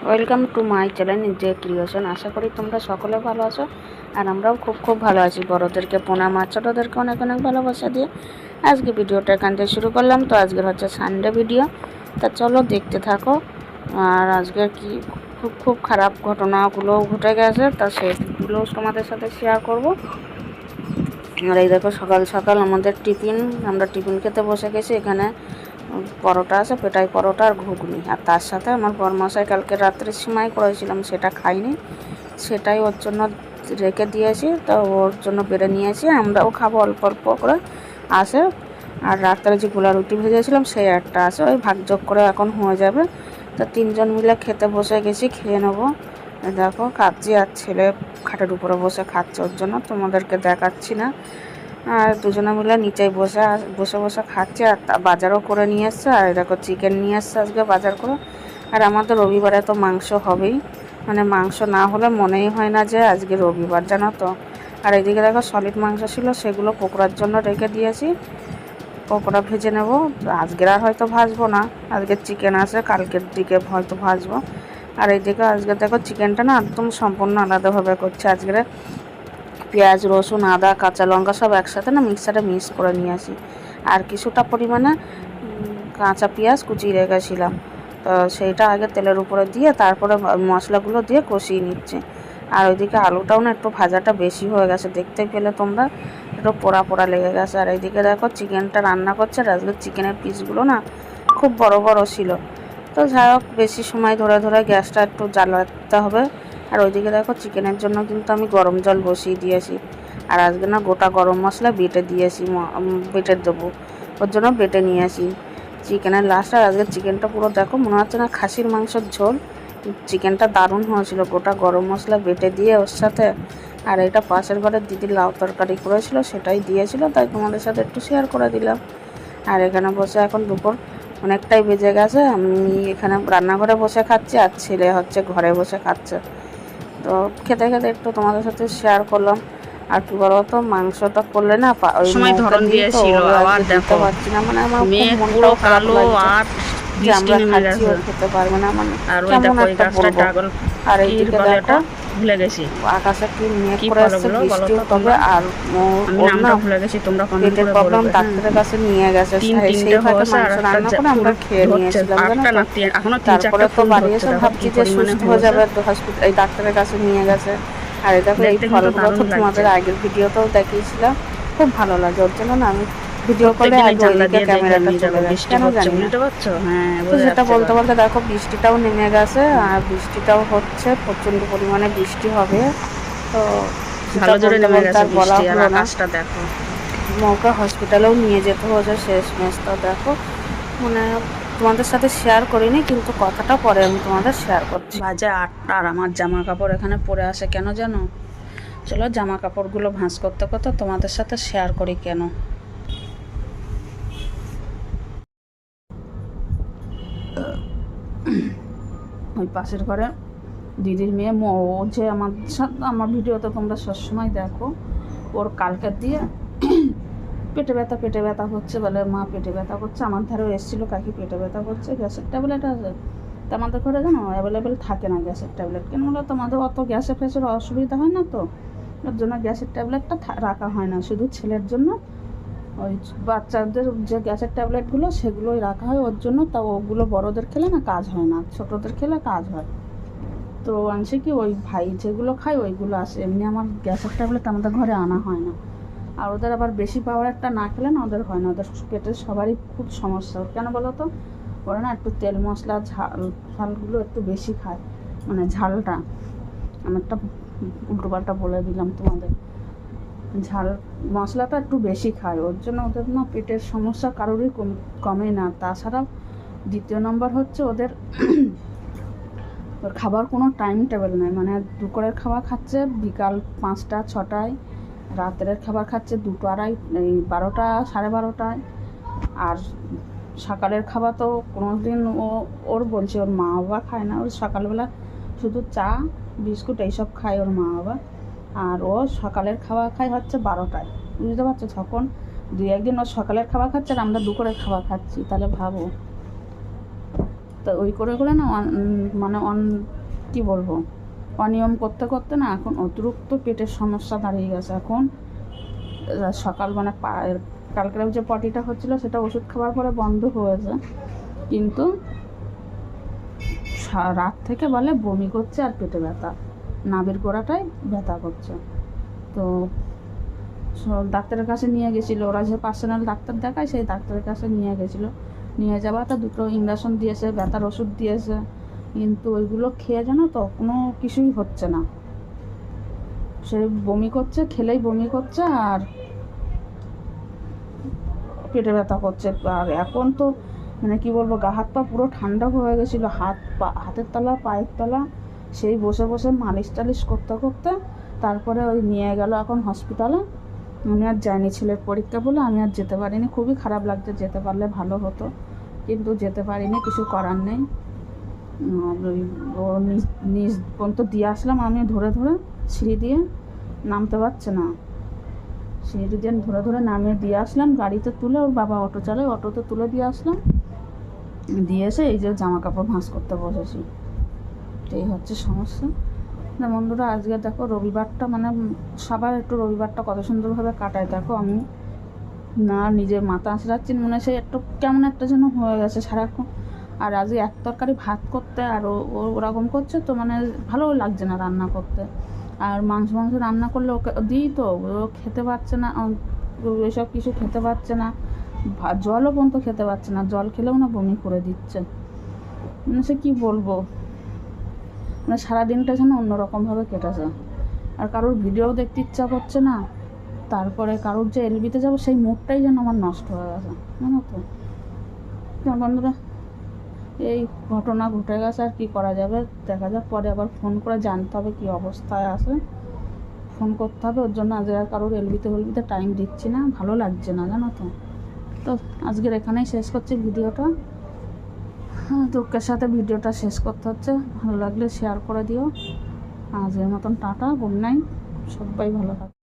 Welcome to my channel যে creation. আশা করি তোমরা সকলে ভালো আছো আর আমরাও খুব ভালো আছি। বড়োদেরকে প্রণাম আর ছোটোদেরকে অনেক অনেক ভালোবাসা দিয়ে আজকে ভিডিওটা এখান থেকে শুরু করলাম। তো আজকের হচ্ছে সানডে ভিডিও, তা চলো দেখতে থাকো। আর আজকে কি খুব খারাপ ঘটনাগুলো ঘটে গেছে, তা সেগুলো তোমাদের সাথে শেয়ার করব। আর এই দেখো সকাল সকাল আমাদের আমরা টিফিন খেতে বসে গেছি। এখানে পরোটা আছে, পেটাই পরোটা আর ঘুগনি, আর তার সাথে আমার বরমশাই কালকে রাত্রে সিমাই করেছিলাম, সেটা খাইনি, সেটাই ওর জন্য রেখে দিয়েছি। তো ওর জন্য বেড়ে নিয়েছি, আমরাও খাবো অল্প অল্প করে আসে। আর রাত্রে যে গোলা রুটি ভেজেছিলাম সেই একটা আছে, ওই ভাগযোগ করে এখন হয়ে যাবে। তো তিনজন মিলে খেতে বসে গেছি, খেয়ে নেবো। দেখো কাচ্ছি আর ছেলে খাটের উপরে বসে খাচ্ছে, ওর জন্য তোমাদেরকে দেখাচ্ছি না। আর দুজনে মিলে নিচেই বসে বসে খাচ্ছে। আর বাজারও করে নিয়ে এসছে। আর দেখো চিকেন নিয়ে এসছে আজকে বাজার করে। আর আমাদের রবিবারে তো মাংস হবেই, মানে মাংস না হলে মনেই হয় না যে আজকে রবিবার, জানো তো। আর এইদিকে দেখো সলিড মাংস ছিল, সেগুলো পকোড়ার জন্য রেখে দিয়েছি, পকোড়া ভেজে নেব। আজকের আর হয়তো ভাজবো না, আজকে চিকেন আছে, কালকের দিকে হয়তো ভাজবো। আর এইদিকে আজকে দেখো চিকেনটা না একদম সম্পূর্ণ আলাদাভাবে করছে। আজকে পেঁয়াজ, রসুন, আদা, কাঁচা লঙ্কা সব একসাথে না মিক্সারে মিক্স করে নিয়ে আসি। আর কিছুটা পরিমাণে কাঁচা পেঁয়াজ কুচিয়ে রেখেছিলাম, তো সেইটা আগে তেলের উপরে দিয়ে তারপরে মশলাগুলো দিয়ে কষিয়ে নিচ্ছি। আর ওইদিকে আলুটাও না একটু ভাজাটা বেশি হয়ে গেছে, দেখতে পেলে তোমরা, একটু পোড়া পোড়া লেগে গেছে। আর এইদিকে দেখো চিকেনটা রান্না করছে। আর আজকে চিকেনের পিসগুলো না খুব বড় বড় ছিল। তো যাই হোক, বেশি সময় ধরে ধরে গ্যাসটা একটু জ্বালাতে হবে। আর ওইদিকে দেখো চিকেনের জন্য কিন্তু আমি গরম জল বসিয়ে দিয়েছি। আর আজকে না গোটা গরম মশলা বেটে দিয়েছি, বেটে দেবো, ওর জন্য বেটে নিয়ে আসি চিকেনের লাস্ট। আর আজকে চিকেনটা পুরো দেখো মনে হচ্ছে না খাসির মাংসের ঝোল। চিকেনটা দারুণ হয়েছিল, গোটা গরম মশলা বেটে দিয়ে ওর সাথে। আর এটা পাশের ঘরের দিদির লাউ তরকারি করেছিল, সেটাই দিয়েছিল, তাই তোমাদের সাথে একটু শেয়ার করে দিলাম। আর এখানে বসে এখন দুপুর অনেকটাই বেজে গেছে, আমি এখানে রান্নাঘরে বসে খাচ্ছি আর ছেলে হচ্ছে ঘরে বসে খাচ্ছে। তো খেতে খেতে একটু তোমাদের সাথে শেয়ার করলাম। আর কি বলো তো, মাংসটা করলে না ওই সময় ধরন দিয়েছিল, আবার দেখো পারছি না, মানে আমার খুব মেঘ পুরো মনটাও খারাপ কালো লাগছে আর যে বৃষ্টি আমরা নেমে খাচ্ছি ও গেছে। খেতে পারবে না, মানে আর ওই কেমন দেখো এই একটা গাছটা বলবো। ড্রাগন আর কি এইদিকে বলে দেখো এটা, ভুলে গেছি আকাশে কি মেঘ কি করে ফল এসছে, ওগুলো বলো বৃষ্টিও তো তবে। তোমরা। আর আমি ওর না নামটা ভুলে গেছি, তোমরা কমেন্ট পেটের করে প্রবলেম, বলবে। হ্যাঁ, ডাক্তারের কাছে নিয়ে গেছে, সেই তিনটে ফাঁকে হয়েছে আর মাংস একটা রান্না করে আমরা খেয়ে ধরছে, নিয়েছিলাম, জানো আটটা তো। না এখনো তিন তারপরে চারটা তো ফুল বাড়ি ধরছে, এসে দেখো কি ভাবছি যে পরিমাণে সুস্থ হয়ে হয়েছে। যাবে, তো এই ডাক্তারের কাছে নিয়ে গেছে। আর এই দেখো এই দেখতে কিন্তু ফলগুলো তো দারুণ লাগছে। তোমাদের আগের ভিডিওতেও দেখিয়েছিলাম, খুব ভালো লাগে। ওর জন্য না আমি ভিডিও করলে প্রত্যেকদিন এই আগে জানলা ওইদিকে দিয়ে দেখে ক্যামেরাটা নিয়ে চলে যাবো যায়, বৃষ্টি কেন পড়ছে, জানি না। বুঝতে পারছো? হ্যাঁ, তো বোঝা সেটা যাচ্ছে বলতে এবার। বলতে দেখো বৃষ্টিটাও নেমে গেছে, আর বৃষ্টিটাও হচ্ছে, প্রচণ্ড পরিমাণে বৃষ্টি হবে। তো সেটা ভালো জোরে বলতে নেমে বলতে গেছে আর বলা বৃষ্টি, আর হলো না। আকাশটা দেখো। মৌকে হসপিটালেও নিয়ে যেতে হয়েছে শেষমেশ। তো দেখো মানে তোমাদের সাথে শেয়ার করিনি, কিন্তু কথাটা পরে আমি তোমাদের শেয়ার করছি। বাজে 8টা আর আমার জামা কাপড় এখানে পরে আসে কেন জানো? চলো জামা কাপড়গুলো ভাঁজ করতে করতে তোমাদের সাথে শেয়ার করি কেন। ওই পাশের ঘরে দিদির মেয়ে ও যে আমার সাথে, আমার ভিডিওতে তোমরা সবসময় দেখো, ওর কালকের দিয়ে পেটে ব্যথা হচ্ছে, বলে মা পেটে ব্যথা করছে। আমার ধারেও এসেছিলো, কাকি পেটে ব্যথা করছে, গ্যাসের ট্যাবলেট আছে। তা আমাদের ঘরে জানো অ্যাভেলেবেল থাকে না গ্যাসের ট্যাবলেট, কেন বলো তোমাদের অত গ্যাসে ফ্যাসের অসুবিধা হয় না, তো ওর জন্য গ্যাসের ট্যাবলেটটা রাখা হয় না, শুধু ছেলের জন্য ওই বাচ্চাদের যে গ্যাসের ট্যাবলেটগুলো সেগুলোই রাখা হয় ওর জন্য। তা ওগুলো বড়োদের খেলে না কাজ হয় না, ছোটোদের খেলে কাজ হয়। তো আনছে কি ওই ভাই যেগুলো খায় ওইগুলো আসে, এমনি আমার গ্যাসের ট্যাবলেট আমাদের ঘরে আনা হয় না। আর ওদের আবার বেশি পাওয়ারটা না খেলে না ওদের হয় না, ওদের পেটের সবারই খুব সমস্যা। কেন বলো তো, ওরা না একটু তেল মশলা ঝালগুলো একটু বেশি খায়, মানে ঝালটা, আমি একটা উল্টোপাল্টা বলে দিলাম তোমাদের, ঝাল মশলাটা একটু বেশি খায়, ওর জন্য ওদের না পেটের সমস্যা কারোরই কমে না। তাছাড়া দ্বিতীয় নম্বর হচ্ছে ওদের খাবার কোনো টাইম টেবিল নেই, মানে দুপুরের খাবার খাচ্ছে বিকাল 5টা 6টায়, রাতের খাবার খাচ্ছে 2টো 2:30 এই 12টা 12:30টায়। আর সকালের খাবার তো কোনো দিন ওর বলছে ওর মা বাবা খায় না, ওর সকালবেলা শুধু চা বিস্কুট এইসব খায় ওর মা বাবা। আর ও সকালের খাবার খায় হচ্ছে 12টায়, বুঝতে পারছো? তখন 2-1 দিন ওর সকালের খাবার খাচ্ছে আর আমরা দুপুরের খাবার খাচ্ছি, তাহলে ভাবো। তো তো ওই করে করে না মানে কী বলবো, অনিয়ম করতে করতে না এখন অতিরিক্ত পেটের সমস্যা দাঁড়িয়ে গেছে। এখন সকাল মানে কালকের যে পটিটা হচ্ছিলো সেটা ওষুধ খাওয়ার পরে বন্ধ হয়েছে, কিন্তু রাত থেকে বলে বমি করছে আর পেটে ব্যথা, নাভির গোড়াটায় ব্যথা করছে। তো ডাক্তারের কাছে নিয়ে গেছিলো, ওরা যে পার্সোনাল ডাক্তার দেখায় সেই ডাক্তারের কাছে নিয়ে গেছিলো। নিয়ে যাওয়াটা 2টো ইঞ্জেকশন দিয়েছে, ব্যথার ওষুধ দিয়েছে, কিন্তু ওইগুলো খেয়ে জানো তো কোনো কিছুই হচ্ছে না। সে বমি করছে, খেলেই বমি করছে আর পেটে ব্যথা করছে। আর এখন তো মানে কী বলবো, গা হাত পা পুরো ঠান্ডা হয়ে গেছিলো, হাতের তলা পায়ের তলা, সেই বসে বসে মালিশ টালিশ করতে করতে তারপরে ওই নিয়ে গেল এখন হসপিটালে। আমি আর যাইনি, ছেলের পরীক্ষা বলে আমি আর যেতে পারিনি। খুবই খারাপ লাগছে, যেতে পারলে ভালো হতো, কিন্তু যেতে পারিনি, কিছু করার নেই। ওই ও নিজ পর্যন্ত দিয়ে আসলাম, আমি ধরে ধরে সিঁড়ি দিয়ে নামতে পারছে না, সিঁড়ি দিয়ে ধরে ধরে নামিয়ে দিয়ে আসলাম, গাড়িতে তুলে, ওর বাবা অটো চালায়, অটোতে তুলে দিয়ে আসলাম। দিয়ে এসে এই যে জামা কাপড় ভাঁজ করতে বসেছি, এই হচ্ছে সমস্যা। না বন্ধুরা, আজকে দেখো রবিবারটা মানে সবার একটু রবিবারটা কত সুন্দরভাবে কাটায় দেখো। আমি না নিজের মাথা আঁচড়াচ্ছি, মনে হয় একটু কেমন একটা যেন হয়ে গেছে সারাক্ষণ। আর আজকে এক তরকারি ভাত করতে আর ওরকম করছে, তো মানে ভালোও লাগছে না রান্না করতে। আর মাংস রান্না করলে ওকে দিই, তো ও খেতে পারছে না, এসব কিছু খেতে পারছে না, জলও পর্যন্ত খেতে পারছে না, জল খেলেও না বমি করে দিচ্ছে। মানে সে কী বলবো, মানে সারাদিনটা যেন অন্যরকমভাবে কেটেছে। আর কারোর ভিডিও দেখতে ইচ্ছা করছে না, তারপরে কারোর যে এলবিতে যাবো সেই মুডটাই যেন আমার নষ্ট হয়ে গেছে, জানো তো। বন্ধুরা, এই ঘটনা ঘটে গেছে, আর কি করা যাবে, দেখা যাক, পরে আবার ফোন করে জানতে হবে কী অবস্থায় আছে, ফোন করতে হবে। ওর জন্য আজকে আর কারোর এলবিতে টাইম দিচ্ছি না, ভালো লাগছে না, জানো তো। তো আজকের এখানেই শেষ করছি ভিডিওটা। দুঃখের সাথে ভিডিওটা শেষ করতে হচ্ছে, ভালো লাগলে শেয়ার করে দিও। আজকের মতন টাটা, গুড নাইট, সবাই ভালো থাকবে।